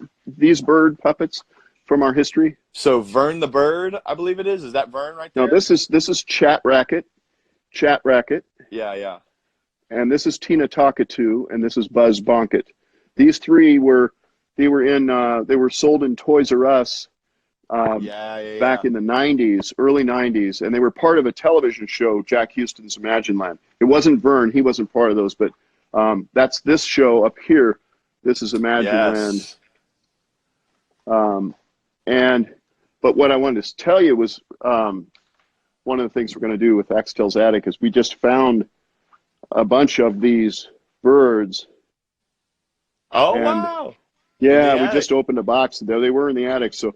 bird puppets from our history? So Vern the bird, I believe it is. Is that Vern right there? No, this is Chat Racket. Yeah. And this is Tina Talkatoo, and this is Buzz Bonkett. These three were sold in Toys R Us back in the 90s, early 90s, and they were part of a television show, Jack Houston's Imagine Land. It wasn't Vern, he wasn't part of those, but that's this show up here. This is Imagine Land. But what I wanted to tell you was one of the things we're going to do with Axtell's Attic is we just found a bunch of these birds. Oh, wow. Yeah, we just opened a box. They were in the attic, so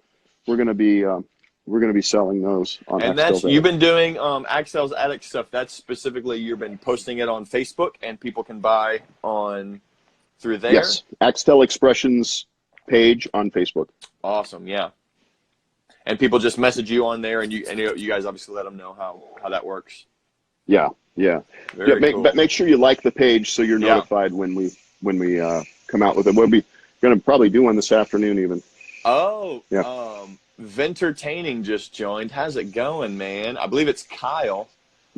we're going to be selling those on and Axtell's you've been doing Axtell's Attic stuff. That's specifically you've been posting it on Facebook, and people can buy through there. Yes, Axtell Expressions page on Facebook. Awesome, yeah. And people just message you on there, and you guys obviously let them know how that works. Yeah. Very cool. But make sure you like the page so you're notified when we come out with it. We'll be going to probably do one this afternoon even. Oh, yeah. Ventertaining just joined. How's it going, man? I believe it's Kyle.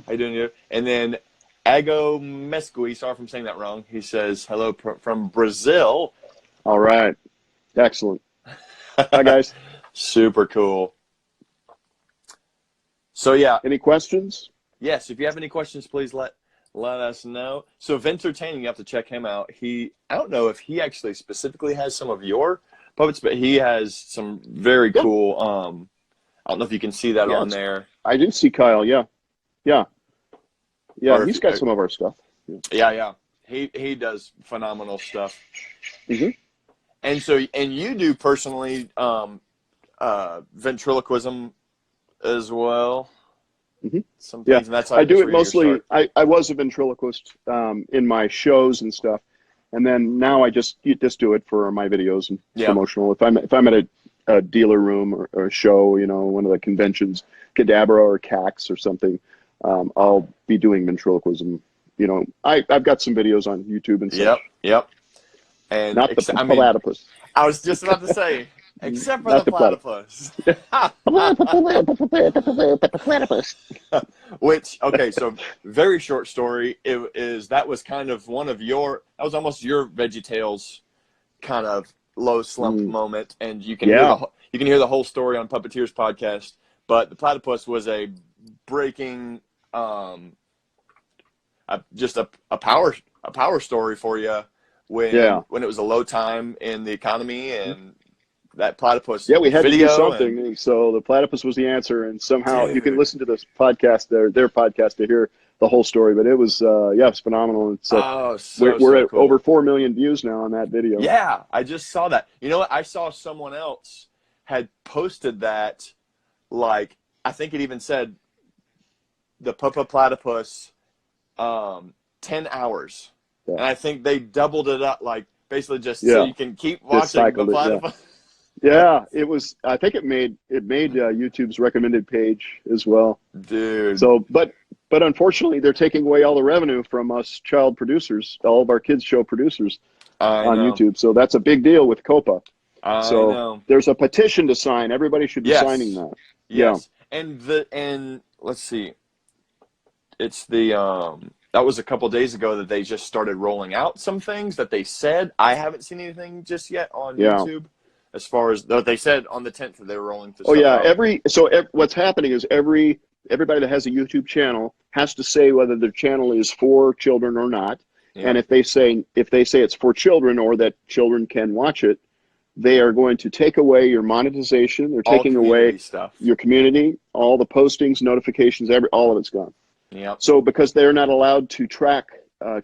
How you doing? And then Ago Mescui, sorry if I'm saying that wrong. He says, hello from Brazil. All right. Excellent. Hi, guys. Super cool. So, yeah. Any questions? Yes. If you have any questions, please let us know. So, Ventertaining, you have to check him out. I don't know if he actually specifically has some of your puppets, but he has some very cool, I don't know if you can see that on there. I do see Kyle, yeah. He's got some of our stuff. Yeah. He does phenomenal stuff. Mm-hmm. And so, and you do personally ventriloquism as well. Mm-hmm. Some things, and that's how I do it mostly. I was a ventriloquist in my shows and stuff, and then now I just do it for my videos and promotional. If I'm at a dealer room or a show, you know, one of the conventions, Cadabra or CAX or something, I'll be doing ventriloquism. You know, I've got some videos on YouTube and stuff. Yep. And not the platypus. I was just about to say, except for not the platypus. Platypus. Which, okay, so very short story. That was kind of that was almost your VeggieTales kind of low slump moment, and you can hear the whole story on Puppeteers podcast. But the platypus was a breaking, just a power story for you when it was a low time in the economy, and that platypus. Yeah, we had video to do something, and so the platypus was the answer. And somehow you can listen to this podcast, their podcast, to hear the whole story. But it was it's phenomenal. And so we're at over 4 million views now on that video. Yeah, I just saw that. You know what? I saw someone else had posted that. Like, I think it even said the platypus 10 hours. Yeah. And I think they doubled it up, like basically just so you can keep watching the platypus. Yeah, it was. I think it made YouTube's recommended page as well, dude. So, but unfortunately, they're taking away all the revenue from us child producers, all of our kids show producers on YouTube. So that's a big deal with COPA. There's a petition to sign. Everybody should be signing that. Yes, and let's see, it's the that was a couple days ago that they just started rolling out some things that they said. I haven't seen anything just yet on YouTube. As far as they said on the 10th that they were rolling to. What's happening is everybody that has a YouTube channel has to say whether their channel is for children or not. Yeah. And if they say it's for children or that children can watch it, they are going to take away your monetization. They're taking away your community, all the postings, notifications, all of it's gone. Yeah. So because they're not allowed to track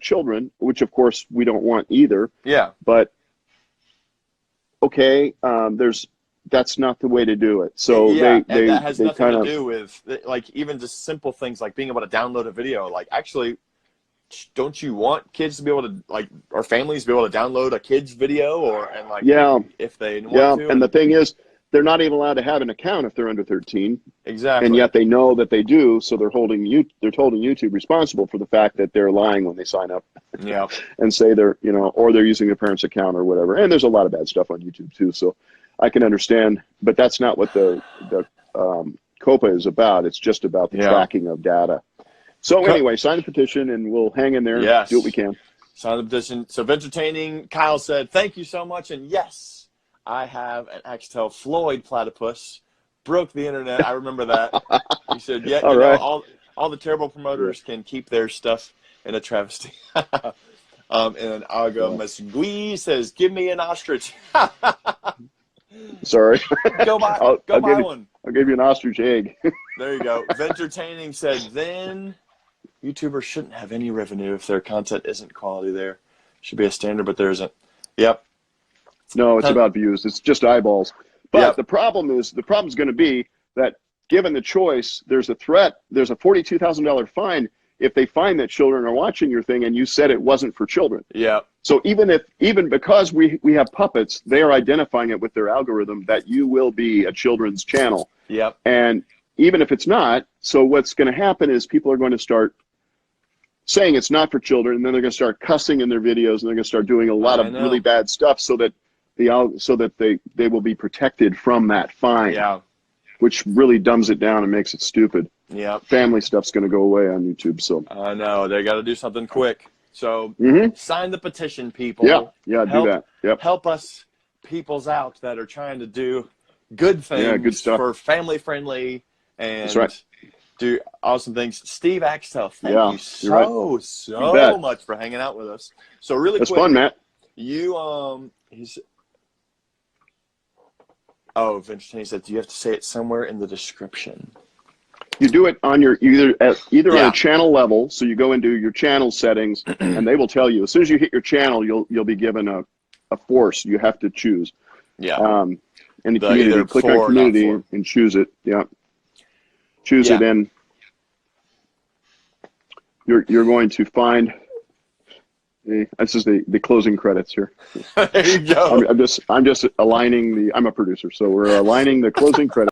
children, which of course we don't want either. Yeah. But that's not the way to do it. So that has nothing to do with, like, even just simple things like being able to download a video. Like, actually, don't you want kids to be able to, like, or families to be able to download a kid's video if they want to? And the thing is, they're not even allowed to have an account if they're under 13. Exactly. And yet they know that they do, so they're holding YouTube responsible for the fact that they're lying when they sign up. Yeah. And say they're using their parents' account or whatever. And there's a lot of bad stuff on YouTube too, so I can understand. But that's not what the COPA is about. It's just about the tracking of data. So anyway, sign the petition and we'll hang in there and do what we can. Sign the petition. So entertaining. Kyle said, "Thank you so much." And yes, I have an Axtell Floyd platypus. Broke the internet. I remember that. He said, "Yeah, all the terrible promoters can keep their stuff in a travesty." And Aga Masgui says, "Give me an ostrich." Sorry. Go buy one. I'll give you an ostrich egg. There you go. Ventertaining said, "Then YouTubers shouldn't have any revenue if their content isn't quality. There should be a standard, but there isn't." Yep. No, it's about views. It's just eyeballs. But the problem is going to be that given the choice, there's a threat. There's a $42,000 fine if they find that children are watching your thing and you said it wasn't for children. Yeah. So even because we have puppets, they are identifying it with their algorithm that you will be a children's channel. Yep. And even if it's not, so what's going to happen is people are going to start saying it's not for children, and then they're going to start cussing in their videos, and they're going to start doing a lot of really bad stuff so that they will be protected from that fine. Yeah. Which really dumbs it down and makes it stupid. Yeah. Family stuff's going to go away on YouTube. So I know they got to do something quick. So sign the petition, people. Yeah, do that. Yep. Help us, peoples out that are trying to do good things, good stuff for family friendly and do awesome things. Steve Axtell, thank you so much for hanging out with us. So really quick, it's fun, Matt. You Vince said, "Do you have to say it somewhere in the description?" You do it on your either Yeah. on a channel level. So you go into your channel settings, and they will tell you as soon as you hit your channel, you'll be given a force. You have to choose. Yeah. In the community, click on community and choose it. Yeah. Choose it, and you're going to find. This is the closing credits here. There you go. I'm just aligning I'm a producer, so we're aligning the closing credits.